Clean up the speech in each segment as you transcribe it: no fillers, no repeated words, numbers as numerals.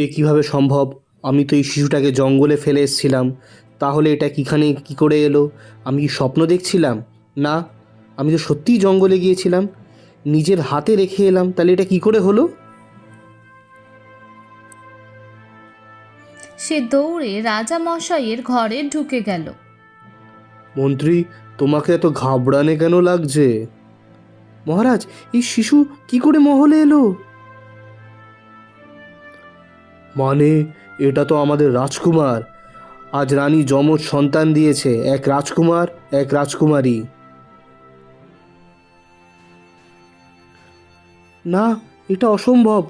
এ কিভাবে সম্ভব? আমি তো এই শিশুটাকে জঙ্গলে ফেলে এসেছিলাম। তাহলে এটা কী করে এলো? আমি কি স্বপ্ন দেখছিলাম? না, আমি তো সত্যিই জঙ্গলে গিয়েছিলাম, নিজের হাতে রেখে এলাম। তাহলে এটা কী করে হলো? সে দৌড়ে রাজা মশাইয়ের ঘরে ঢুকে গেল। মন্ত্রী, তোমাকে এত ঘাবড়ানে কেন লাগছে? মহারাজ, এই শিশু কি করে মহলে এলো? মানে, এটা তো আমাদের রাজকুমার। আজ রানী যমজ সন্তান দিয়েছে, এক রাজকুমার, এক রাজকুমারী। না, এটা অসম্ভব।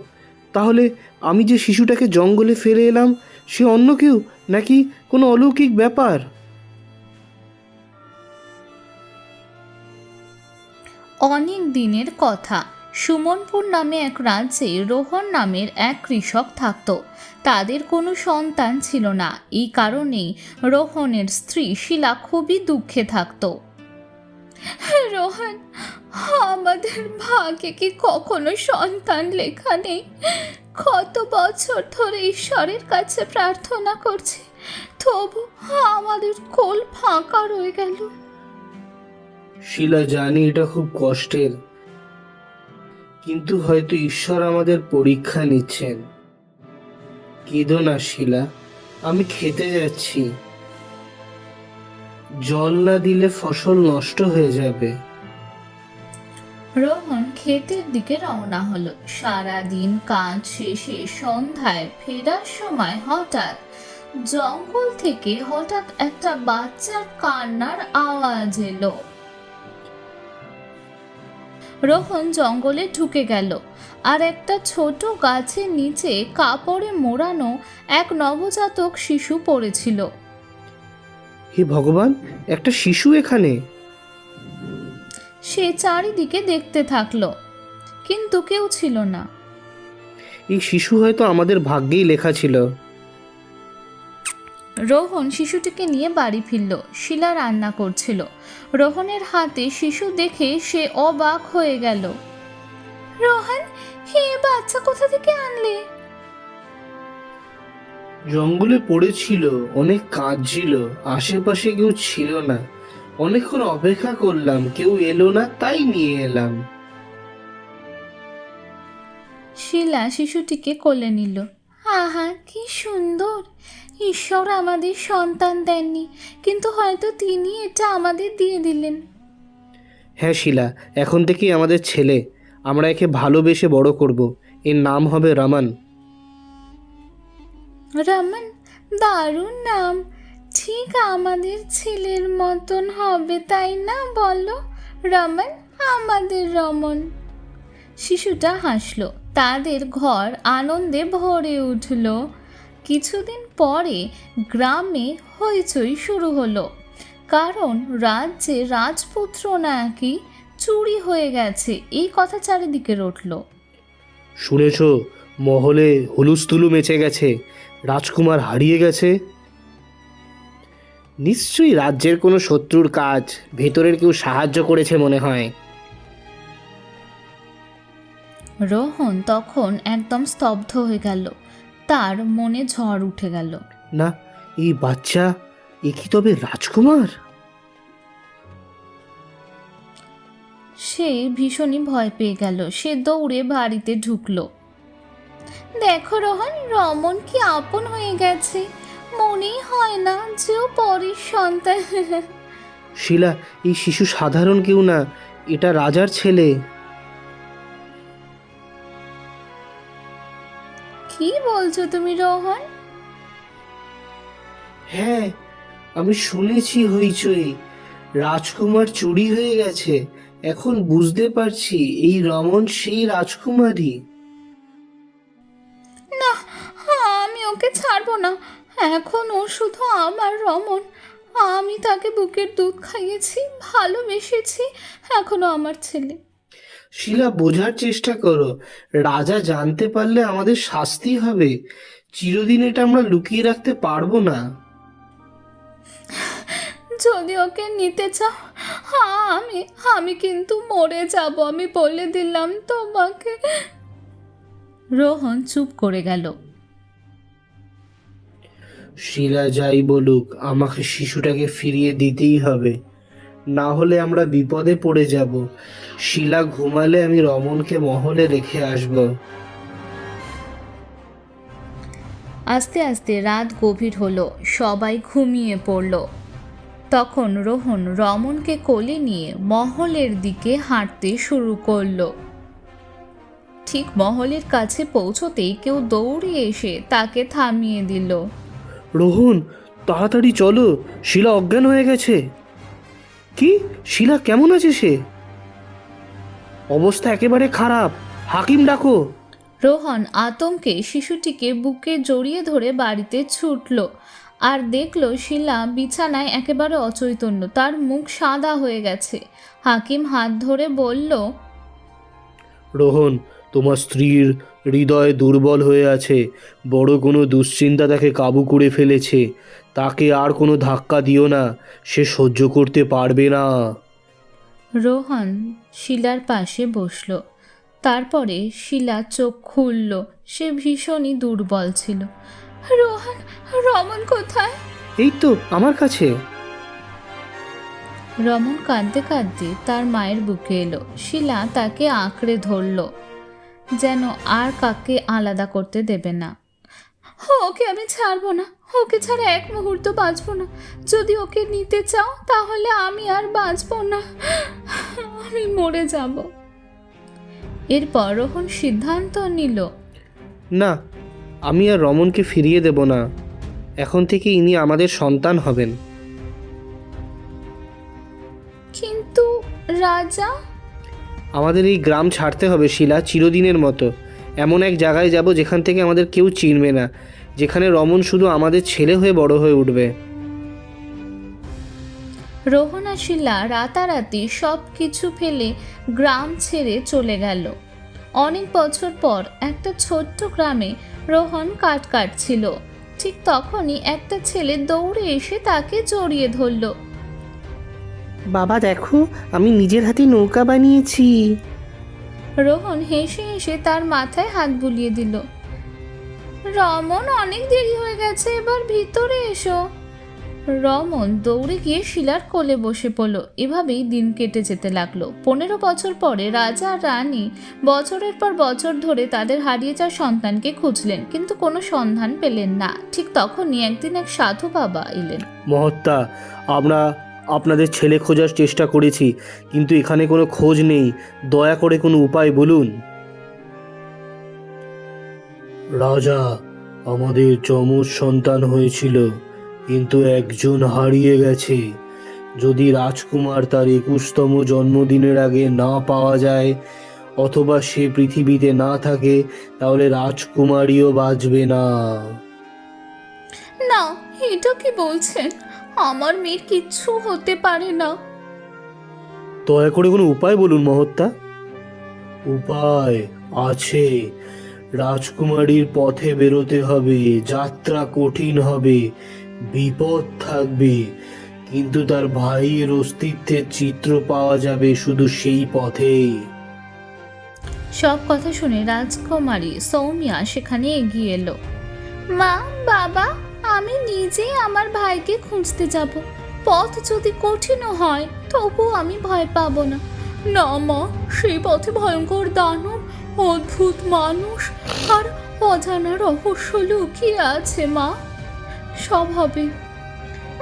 তাহলে আমি যে শিশুটাকে জঙ্গলে ফেলে এলাম, সে অন্য কেউ, নাকি কোনো অলৌকিক ব্যাপার? অনেক দিনের কথা। সুমনপুর নামে এক রাজ্যে রোহন নামের এক কৃষক থাকত। তাদের কোনো সন্তান ছিল না। এই কারণেই রোহনের স্ত্রী শিলা খুবই দুঃখে থাকত। রোহন, আমাদের ভাগ্যে কি কখনো সন্তান লেখা নেই? কত বছর ধরে ঈশ্বরের কাছে প্রার্থনা করছি, তবু আমাদের কোল ফাঁকা রয়ে গেল। শিলা, জানি এটা খুব কষ্টের, কিন্তু হয়তো ঈশ্বর আমাদের পরীক্ষা নিচ্ছেন। কেঁদো না শিলা, আমি খেতে যাচ্ছি। জল না দিলে ফসল নষ্ট হয়ে যাবে। রোহন ক্ষেতের দিকে রওনা হলো। সারাদিন কাজ শেষে সন্ধ্যায় ফেরার সময় জঙ্গল থেকে হঠাৎ একটা বাচ্চার কান্নার আওয়াজ এলো। রোহন জঙ্গলে ঢুকে গেল, আর একটা ছোট গাছের নিচে কাপড়ে মোড়ানো এক নবজাতক শিশু পড়েছিল। হে ভগবান, একটা শিশু এখানে! সে চারিদিকে দেখতে থাকলো, কিন্তু কেউ ছিল না। এই শিশু হয়তো আমাদের ভাগ্যেই লেখা ছিল। রোহন শিশুটিকে নিয়ে বাড়ি ফিরল। শিলা রান্না করছিল। রোহনের হাতে শিশু দেখে সে অবাক হয়ে গেল। রোহন, হে বাচ্চা কোথা থেকে আনলে? জঙ্গলে পড়েছিল, অনেক কাঁদছিল, আশেপাশে কেউ ছিল না। অনেকক্ষণ অপেক্ষা করলাম, কেউ এলো না, তাই নিয়ে এলাম। শিলা শিশুটিকে কোলে নিল। আহা, কি সুন্দর! ঈশ্বর আমাদের সন্তান দেননি, কিন্তু হয়তো তিনি এটা আমাদের দিয়ে দিলেন। হ্যাঁ শিলা, এখন থেকেই আমাদের ছেলে। আমরা একে ভালোবেসে বড় করব। এর নাম হবে রামান। রমন, দারুণ নাম। ঠিক আমাদের ছেলের মতন হবে, তাই না? বলো, রমন, আমাদের রমন। শিশুটা হাসলো। তাদের ঘর আনন্দে ভরে উঠল। কিছুদিন পরে গ্রামে হইচই শুরু হলো, কারণ রাজ্যে রাজপুত্র নাকি চুরি হয়ে গেছে, এই কথা চারিদিকে রটল। শুনেছ, মহলে হুলুস্থুলু মেচে গেছে, রাজকুমার হারিয়ে গেছে। নিশ্চয়ই রাজ্যের কোনো শত্রুর কাজ, ভেতরের কেউ সাহায্য করেছে মনে হয়। রোহন তখন একদম স্তব্ধ হয়ে গেল। তার মনে ঝড় উঠে গেল। না, এই বাচ্চা, এ কি তবে রাজকুমার? সে ভীষণই ভয় পেয়ে গেল। সে দৌড়ে বাড়িতে ঢুকলো। দেখো রোহন, রমন কি আপন হয়ে গেছে। মনেই হয় না যে ও পরের সন্তান। শিলা, এই শিশু সাধারণ কেউ না, এটা রাজার ছেলে। কি বলছো তুমি রোহন? হ্যাঁ, আমি শুনেছি হইচই, রাজকুমার চুরি হয়ে গেছে। এখন বুঝতে পারছি এই রমন সেই রাজকুমারী। না, আমি ওকে ছাড়বো না। এখন ও শুধু আমার রমন। আমি তাকে বুকের দুধ খাইয়েছি, ভালোবেসেছি। এখনো আমার ছেলে। শিলা, বোঝার চেষ্টা করো। রাজা জানতে পারলে আমাদের শাস্তি হবে। চিরদিন এটা আমরা লুকিয়ে রাখতে পারবো না। যদি ওকে নিতে চাও, আমি আমি কিন্তু মরে যাব, আমি বলে দিলাম তোমাকে। রোহন চুপ করে গেল। শিলা যাই বলুক, আমাকে শিশুটাকে ফিরিয়ে দিতেই হবে, না হলে আমরা বিপদে পড়ে যাব। শিলা ঘুমালে আমি রমনকে মহলে রেখে আসব। আস্তে আস্তে রাত গভীর হলো, সবাই ঘুমিয়ে পড়ল। তখন রোহন রমনকে কোলে নিয়ে মহলের দিকে হাঁটতে শুরু করলো। ঠিক মহলের কাছে পৌঁছতেই কেউ দৌড়ে এসে তাকে থামিয়ে দিল। রোহন, তাড়াতাড়ি চলো, শিলা অজ্ঞান হয়ে গেছে। কি? শিলা কেমন আছে সে? অবস্থা একেবারে খারাপ, হাকিম ডাকো। রোহন আতঙ্কে শিশুটিকে বুকে জড়িয়ে ধরে বাড়িতে ছুটল আর দেখলো শিলা বিছানায় একেবারে অচৈতন্য, তার মুখ সাদা হয়ে গেছে। হাকিম হাত ধরে বলল, রোহন, তোমার স্ত্রীর হৃদয় দুর্বল হয়ে আছে, বড় কোনো দুশ্চিন্তা তাকে কাবু করে ফেলেছে। তাকে আর কোনো ধাক্কা দিও না, সে সহ্য করতে পারবে না। রোহন শিলার পাশে বসল। তারপরে শিলা চোখ খুলল, সে ভীষণই দুর্বল ছিল। রোহন, রমন কোথায়? এই তো আমার কাছে। রমন কাঁদতে কাঁদতে তার মায়ের বুকে এলো। শিলা তাকে আঁকড়ে ধরল, যেন আর কাকে আলাদা করতে দেবে না। ওকে আমি ছাড়বো না, ওকে ছাড়া এক মুহূর্ত বাঁচবো না। যদি ওকে নিতে চাও তাহলে আমি আর বাঁচবো না, আমি মরে যাব। এরপর রোহন সিদ্ধান্ত নিল, না, আমি আর রমনকে ফিরিয়ে দেব না। এখন থেকে ইনি আমাদের সন্তান হবেন। কিন্তু রাজা? আমাদের এই গ্রাম ছাড়তে হবে শিলা, চিরদিনের মতো। এমন এক জায়গায় যাব যেখান থেকে আমাদের কেউ চিনবে না, যেখানে রমন শুধু আমাদের ছেলে হয়ে বড় হয়ে উঠবে। রোহন আর শিলা রাতারাতি সব কিছু ফেলে গ্রাম ছেড়ে চলে গেল। অনেক বছর পর একটা ছোট্ট গ্রামে রোহন কাঠ কাটছিল। ঠিক তখনই একটা ছেলে দৌড়ে এসে তাকে জড়িয়ে ধরল। বাবা দেখো, আমি নিজের হাতে নৌকা বানিয়েছি। রোহন হেসে হেসে তার মাথায় হাত বুলিয়ে দিল। রমন, অনেক দেরি হয়ে গেছে, এবার ভিতরে এসো। রমন দৌড়ে গিয়ে শিলার কোলে বসে পড়ল। এভাবেই দিন কেটে যেতে লাগলো। 15 বছর পরে রাজা আর রানী বছরের পর বছর ধরে তাদের হারিয়ে যাওয়া সন্তানকে খুঁজলেন, কিন্তু কোনো সন্ধান পেলেন না। ঠিক তখনই একদিন এক সাধু বাবা এলেন। মহাত্মা, আমরা আপনাদের ছেলে খোঁজার চেষ্টা করেছি, কিন্তু এখানে কোনো খোঁজ নেই। দয়া করে কোনো উপায় বলুন। রাজা, আমাদের যমজ সন্তান হয়েছিল, কিন্তু একজন হারিয়ে গেছে। যদি রাজকুমার তার 21তম জন্মদিনের আগে না পাওয়া যায়, অথবা সে পৃথিবীতে না থাকে, তাহলে রাজকুমারীও বাঁচবে না। না, এটা কি বলছেন? আমার মেয়ের কিচ্ছু হতে পারে না। দয়া করে কোনো উপায় বলুন মহাত্মা। উপায় আছে। রাজকুমারীর পথে বেরোতে হবে। যাত্রা কঠিন হবে, বিপদ থাকবে, কিন্তু তার ভাইয়ের অস্তিত্বের চিত্র পাওয়া যাবে শুধু সেই পথেই। সব কথা শুনে রাজকুমারী সৌমিয়া সেখানে এগিয়ে এলো। মা, বাবা, আমি নিজেই আমার ভাইকে খুঁজতে যাব। পথ যদি কঠিনও হয় তবু আমি ভয় পাবো না। না মা, সেই পথে ভয়ঙ্কর দানব, অদ্ভুত মানুষ আর অজানা রহস্য লুকিয়ে আছে মা। সব হবে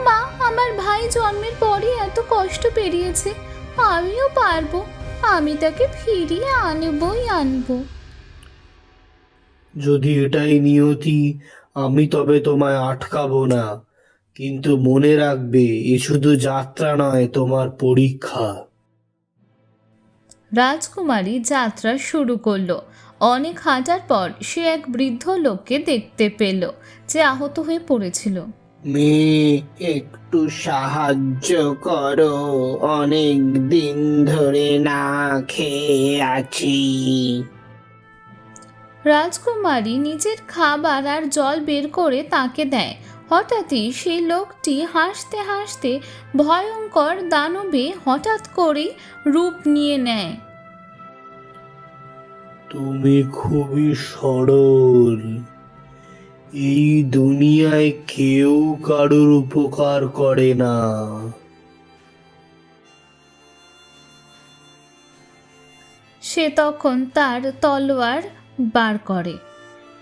মা, আমার ভাই জন্মের পরই এত কষ্ট পেরিয়েছে, আমিও পারবো। আমি তাকে ফিরিয়ে আনবো। যদি এটাই নিয়তি, আমি তবে তোমায় আটকাবো না, কিন্তু মনে রাখবে, এ শুধু যাত্রা নয়, তোমার পরীক্ষা। রাজকুমারী যাত্রা শুরু করলো। অনেক হাঁটার পর সে এক বৃদ্ধ লোককে দেখতে পেল, যে আহত হয়ে পড়েছিল। মেয়ে, একটু সাহায্য করো, অনেক দিন ধরে না খেয়ে আছি। রাজকুমারী নিজের খাবার আর জল বের করে তাকে দেয়। হঠাৎই সেই লোকটি হাসতে হাসতে ভয়ঙ্কর দানবে হঠাৎ করেই রূপ নিয়ে নেয়। তুমি খুবই সরল, এই দুনিয়ায় কেউ কারোর উপকার করে না। সে তখন তার তলোয়ার বার করে,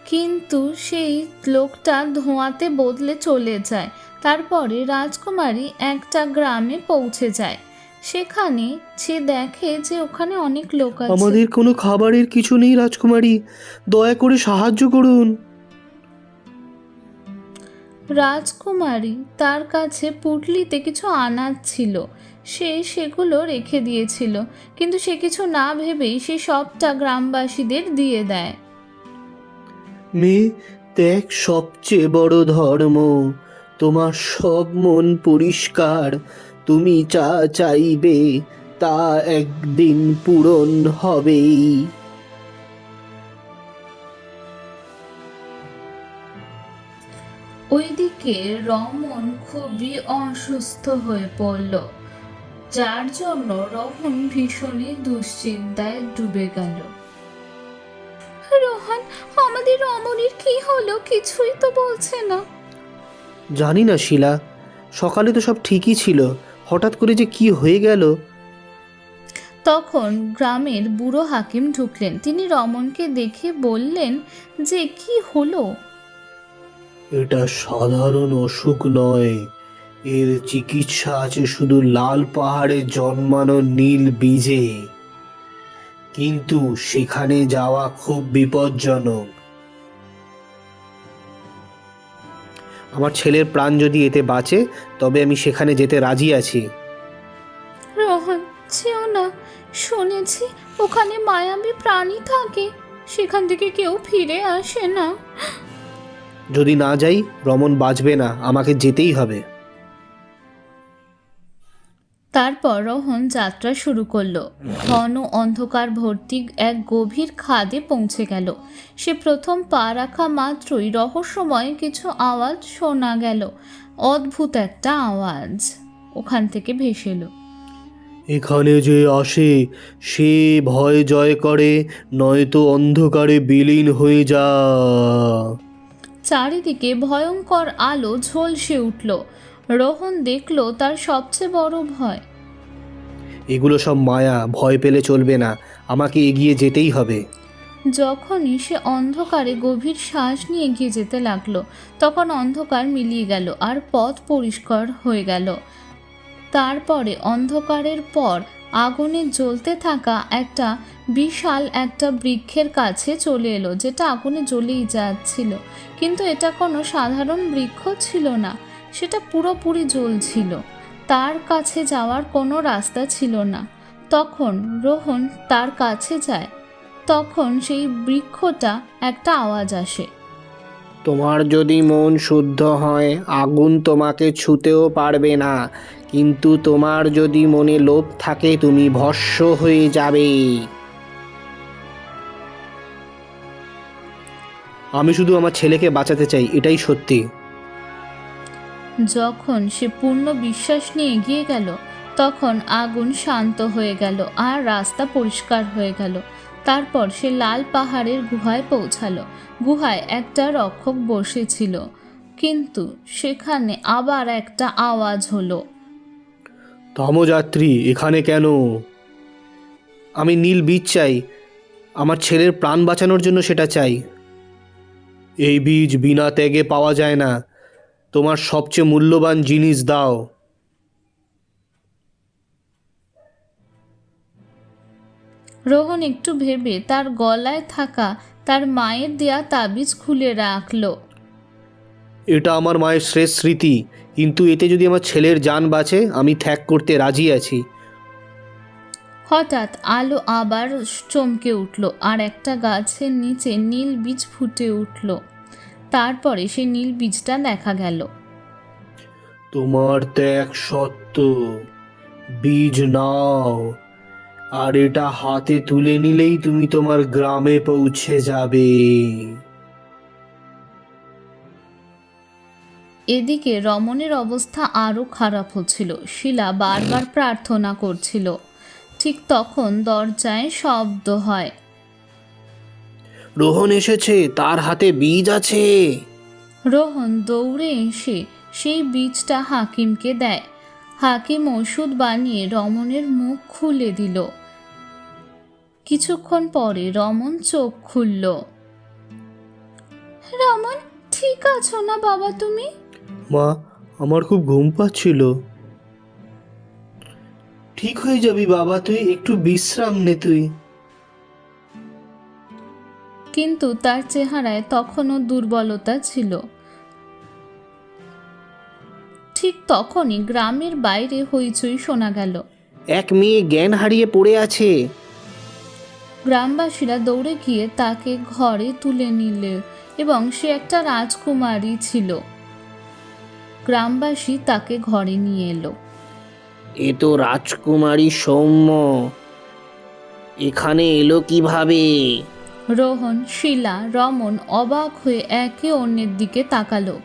কিন্তু সেই লোকটা ধোঁয়াতে বদলে চলে যায়। তারপরে রাজকুমারী একটা গ্রামে পৌঁছে যায়। সেখানে সে দেখে যে ওখানে অনেক লোক আছে। আমাদের কোনো খাবারের কিছু নেই রাজকুমারী, দয়া করে সাহায্য করুন। রাজকুমারী তার কাছে পুঁটলিতে কিছু আনাজ ছিল, সে সেগুলো রেখে দিয়েছিল, কিন্তু সে কিছু না ভেবেই সে সবটা গ্রামবাসীদের দিয়ে দেয়। মেয়ে, ত্যাগ সবচেয়ে বড় ধর্ম। তোমার সব মন পরিষ্কার। তুমি যা চাইবে তা একদিন পূরণ হবেই। ওইদিকে রমন খুবই অসুস্থ হয়ে পড়ল, যার জন্য রোহন ভীষণই দুশ্চিন্তায় ডুবে গেল। রোহন, আমাদের রমণীর কি হলো? কিছুই তো বলছে না। জানি না শিলা, সকালে তো সব ঠিকই ছিল, হঠাৎ করে যে কি হয়ে গেল। তখন গ্রামের বুড়ো হাকিম ঢুকলেন। তিনি রমনকে দেখে বললেন যে কি হলো। এটা সাধারণ অসুখ নয়, এর চিকিৎসা আছে শুধু লাল পাহাড়ে জন্মানো নীল বীজে, কিন্তু সেখানে যাওয়া খুব বিপজ্জনক। আমার ছেলের প্রাণ যদি এতে বাঁচে তবে আমি সেখানে যেতে রাজি আছি। রোহন, যেও না। শুনেছি ওখানে মায়াবী প্রাণী থাকে, সেখান থেকে কেউ ফিরে আসে না। যদি না যাই রমন বাঁচবে না, আমাকে যেতেই হবে। তারপর রোহন যাত্রা শুরু করলো। ঘন অন্ধকার ভর্তি এক গভীর খাদে পৌঁছে গেল। সে প্রথম পা রাখা মাত্রই রহস্যময় কিছু আওয়াজ শোনা গেল। অদ্ভুত একটা আওয়াজ ওখান থেকে ভেসে এলো। এখানে যে আসে সে ভয় জয় করে, নয়তো অন্ধকারে বিলীন হয়ে যা। চারিদিকে ভয়ঙ্কর আলো ঝলসে উঠল। রোহন দেখল তার সবচেয়ে বড় ভয়। এগুলো সব মায়া, ভয় পেলে চলবে না, আমাকে এগিয়ে যেতেই হবে। যখনই সে অন্ধকারে গভীর শ্বাস নিয়ে এগিয়ে যেতে লাগলো, তখন অন্ধকার মিলিয়ে গেল আর পথ পরিষ্কার হয়ে গেল। তারপরে অন্ধকারের পর আগুনে জ্বলতে থাকা একটা বিশাল একটা বৃক্ষের কাছে চলে এলো, যেটা আগুনে জ্বলেই যাচ্ছিল। কিন্তু এটা কোনো সাধারণ বৃক্ষ ছিল না, সেটা পুরোপুরি জ্বলছিল। তার কাছে যাওয়ার কোনো রাস্তা ছিল না। তখন রোহন তার কাছে যায়। তখন সেই বৃক্ষটা একটা আওয়াজ আসে। তোমার যদি মন শুদ্ধ হয় আগুন তোমাকে ছুঁতেও পারবে না, কিন্তু তোমার যদি মনে লোভ থাকে তুমি ভস্ম হয়ে যাবে। আমি শুধু আমার ছেলেকে বাঁচাতে চাই, এটাই সত্যি। যখন সে পূর্ণ বিশ্বাস নিয়ে এগিয়ে গেল, তখন আগুন শান্ত হয়ে গেল আর রাস্তা পরিষ্কার হয়ে গেল। তারপর সে লাল পাহাড়ের গুহায় পৌঁছালো। গুহায় একটা রক্ষক বসেছিল, কিন্তু সেখানে আবার একটা আওয়াজ হলো। ধর্মযাত্রী, এখানে কেন? আমি নীল বীজ চাই, আমার ছেলের প্রাণ বাঁচানোর জন্য সেটা চাই। এই বীজ বিনা ত্যাগে পাওয়া যায় না, তোমার সবচেয়ে মূল্যবান জিনিস দাও। রোহন একটু ভেবে তার গলায় থাকা তার মায়ের দেয়া তাবিজ খুলে রাখলো। এটা আমার মায়ের শেষ স্মৃতি, কিন্তু এতে যদি আমার ছেলের জান বাঁচে আমি ত্যাগ করতে রাজি আছি। হঠাৎ আলো আবার চমকে উঠল আর একটা গাছের নিচে নীল বীজ ফুটে উঠল। তারপরে সেই নীল বীজটা দেখা গেল। তোমার ত্যাগ সত্য, বীজ নাও, আর এটা হাতে তুলে নিলেই তুমি তোমার গ্রামে পৌঁছে যাবে। এদিকে রমণের অবস্থা আরও খারাপ হচ্ছিল। শিলা বারবার প্রার্থনা করছিল। ঠিক তখন দরজায় শব্দ হয়। রোহন এসেছে, তার হাতে বীজ আছে। রোহন দৌড়ে এসে সেই বীজটা হাকিমকে দেয়। হাকিম ওষুধ বানিয়ে রমনের মুখ খুলে দিল। কিছুক্ষণ পরে রমন চোখ খুলল। রমন, ঠিক আছো না বাবা তুমি? মা, আমার খুব ঘুম পাচ্ছিল। ঠিক হয়ে যাবি বাবা, তুই একটু বিশ্রাম নে তুই। কিন্তু তার চেহারায় তখনও দুর্বলতা ছিল। ঠিক তখনই গ্রামের বাইরে হইচই শোনা গেল। এক মেয়ে জ্ঞান হারিয়ে পড়ে আছে। গ্রামবাসীরা দৌড়ে গিয়ে তাকে ঘরে তুলে নিল এবং সে একটা রাজকুমারী ছিল। গ্রামবাসী তাকে ঘরে নিয়ে এলো। এ তো রাজকুমারী সৌম্য, এখানে এলো কিভাবে? রোহন, শিলা, রমন অবাক হয়ে একে অন্যের দিকে তাকালো।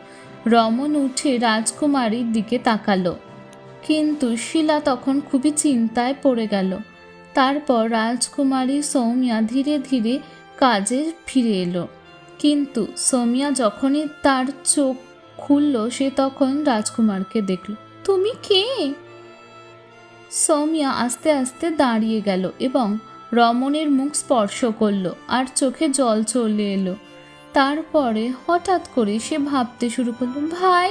রমন উঠে রাজকুমারীর দিকে তাকালো, কিন্তু শিলা তখন খুবই চিন্তায় পড়ে গেল। তারপর রাজকুমারী সৌমিয়া ধীরে ধীরে কাজে ফিরে এলো। কিন্তু সৌমিয়া যখনই তার চোখ খুলল, সে তখন রাজকুমারকে দেখল। তুমি কে? সৌমিয়া আস্তে আস্তে দাঁড়িয়ে গেল এবং রমনের মুখ স্পর্শ করলো, আর চোখে জল চলে এলো। তারপরে হঠাৎ করে সে ভাবতে শুরু করলো, ভাই।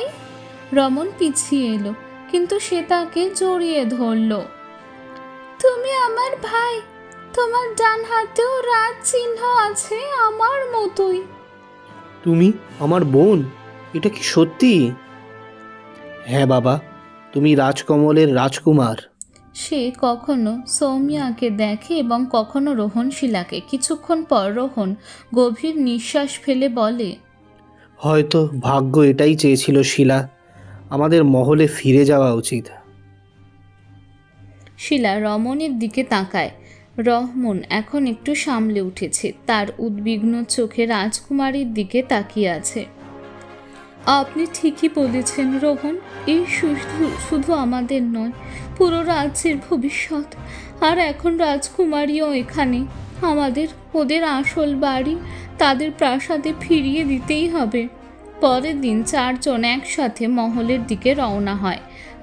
রমন পিছিয়ে এলো, কিন্তু সে তাকে জড়িয়ে ধরল। তুমি আমার ভাই, তোমার ডান হাতেও রাজ চিহ্ন আছে আমার মতোই। তুমি আমার বোন? এটা কি সত্যি? হ্যাঁ বাবা, তুমি রাজকমলের রাজকুমার। সে কখনো সৌমিয়াকে দেখে এবং কখনো রোহন শিলাকে। কিছুক্ষণ পর রোহন গভীর নিঃশ্বাস ফেলে বলে, হয়তো ভাগ্য এটাই চেয়েছিল শিলা, আমাদের মহলে ফিরে যাওয়া উচিত। শিলা রমনের দিকে তাকায়। রহমন এখন একটু সামলে উঠেছে, তার উদ্বিগ্ন চোখে রাজকুমারীর দিকে তাকিয়ে আছে। আপনি ঠিকই বলেছেন রোহন, এই শুধু আমাদের নয়, পুরো রাজ্যের ভবিষ্যৎ। আর এখন রাজকুমারীও এখানে। আমাদের ওদের আসল বাড়ি, তাদের প্রাসাদে ফিরিয়ে দিতেই হবে। পরের দিন চারজন একসাথে মহলের দিকে রওনা হয়।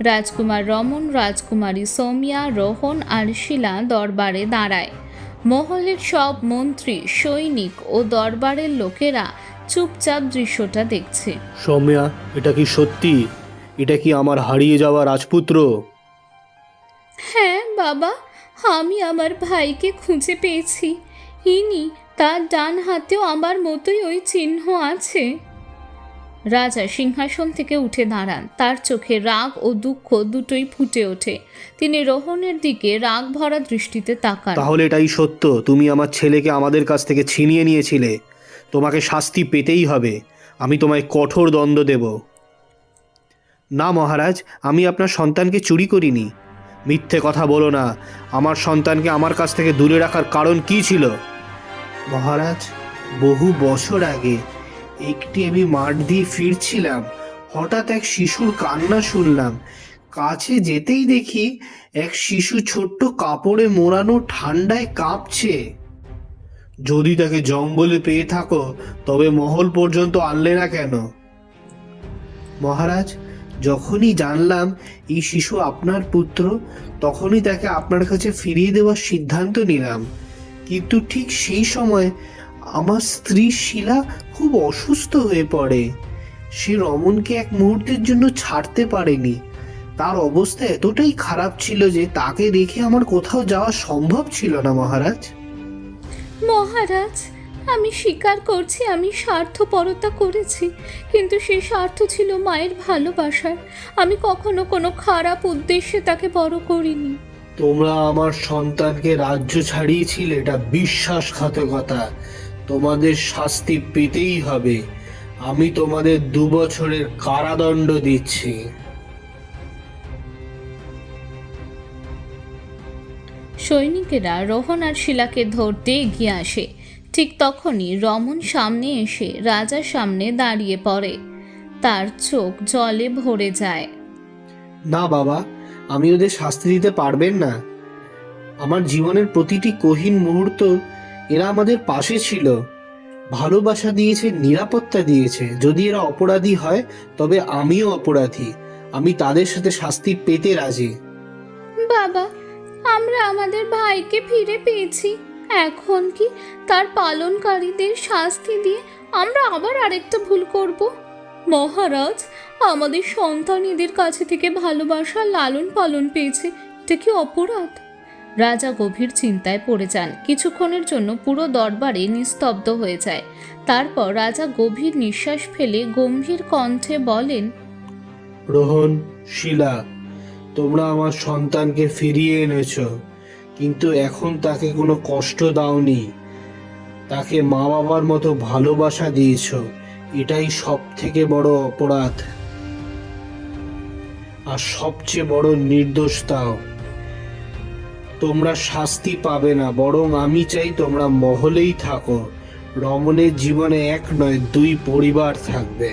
রাজকুমার রমন, রাজকুমারী সৌমিয়া, রোহন আর শিলা দরবারে দাঁড়ায়। মহলের সব মন্ত্রী, সৈনিক ও দরবারের লোকেরা চুপচাপ দৃশ্যটা দেখছে। সৌম্যা, এটা কি সত্যি? এটা কি আমার হারিয়ে যাওয়া রাজপুত্র? হ্যাঁ বাবা, আমি আমার ভাইকে খুঁজে পেয়েছি। ইনি, তার ডান হাতেও আমার মতোই ওই চিহ্ন আছে। রাজা সিংহাসন থেকে উঠে দাঁড়ান, তার চোখে রাগ ও দুঃখ দুটোই ফুটে ওঠে। তিনি রোহনের দিকে রাগ ভরা দৃষ্টিতে তাকান। তাহলে এটাই সত্য, তুমি আমার ছেলেকে আমাদের কাছ থেকে ছিনিয়ে নিয়েছিলে। তোমাকে শাস্তি পেতেই হবে। আমি তোমায় কঠোর দণ্ড দেব। না মহারাজ, আমি আপনার সন্তানকে চুরি করিনি। মিথ্যে কথা বলো না। আমার সন্তানকে আমার কাছ থেকে দূরে রাখার কারণ কি ছিল? মহারাজ, বহু বছর আগে একটি আমি মাঠ দিয়ে ফিরছিলাম, হঠাৎ এক শিশুর কান্না শুনলাম। কাছে যেতেই দেখি এক শিশু ছোট্ট কাপড়ে মোড়ানো, ঠান্ডায় কাঁপছে। যদি তাকে জঙ্গলে পেয়ে থাকো, তবে মহল পর্যন্ত আনলে না কেন? মহারাজ, যখনই জানলাম এই শিশু আপনার পুত্র, তখনই তাকে আপনার কাছে ফিরিয়ে দেওয়ার সিদ্ধান্ত নিলাম। কিন্তু ঠিক সেই সময় আমার স্ত্রী শিলা খুব অসুস্থ হয়ে পড়ে। সে রমনকে এক মুহূর্তের জন্য ছাড়তে পারেনি। তার অবস্থা এতটাই খারাপ ছিল যে তাকে রেখে আমার কোথাও যাওয়া সম্ভব ছিল না মহারাজ। মহারাজ, আমি স্বীকার করছি আমি স্বার্থপরতা করেছি, কিন্তু সেই স্বার্থ ছিল মায়ের ভালোবাসার। আমি কখনো কোনো খারাপ উদ্দেশ্যে তাকে বড় করিনি। তোমরা আমার সন্তানকে রাজ্য ছাড়িয়েছিলে, এটা বিশ্বাসঘাতকতা। তোমাদের শাস্তি পেতেই হবে। আমি তোমাদের 2 বছরের কারাদণ্ড দিচ্ছি। সৈনিকেরা রোহন আর শিলাকে ধরতে এগিয়ে আসে। ঠিক তখনই রমন সামনে এসে রাজার সামনে দাঁড়িয়ে পড়ে। তার চোখ জলে ভরে যায়। না বাবা, আমি ওদের শাস্তি দিতে পারবেন না। আমার জীবনের প্রতিটি কঠিন মুহূর্ত এরা আমাদের পাশে ছিল। ভালোবাসা দিয়েছে, নিরাপত্তা দিয়েছে। যদি এরা অপরাধী হয় তবে আমিও অপরাধী, আমি তাদের সাথে শাস্তি পেতে রাজি। বাবা, আমরা আমাদের ভাইকে ফিরে পেয়েছি, এখন কি তার পালনকারীদের শাস্তি দিয়ে আমরা আবার আরেকটা ভুল করব? মহারাজ, আমাদের সন্তান এদের কাছে থেকে ভালোবাসা লালন পালন পেয়েছে, এটা কি অপরাধ? রাজা গভীর চিন্তায় পড়ে যান। কিছুক্ষণের জন্য পুরো দরবারে নিস্তব্ধ হয়ে যায়। তারপর রাজা গভীর নিঃশ্বাস ফেলে গম্ভীর কণ্ঠে বলেন, রোহন, শিলা, তোমরা আমার সন্তানকে ফিরিয়ে এনেছ, কিন্তু এখন তাকে কোনো কষ্ট দাওনি, তাকে মা বাবার মতো ভালোবাসা দিয়েছ। এটাই সব থেকে বড় অপরাধ আর সবচেয়ে বড় নির্দোষতাও। তোমরা শাস্তি পাবে না, বরং আমি চাই তোমরা মহলেই থাকো। রমণের জীবনে এক নয়, দুই পরিবার থাকবে।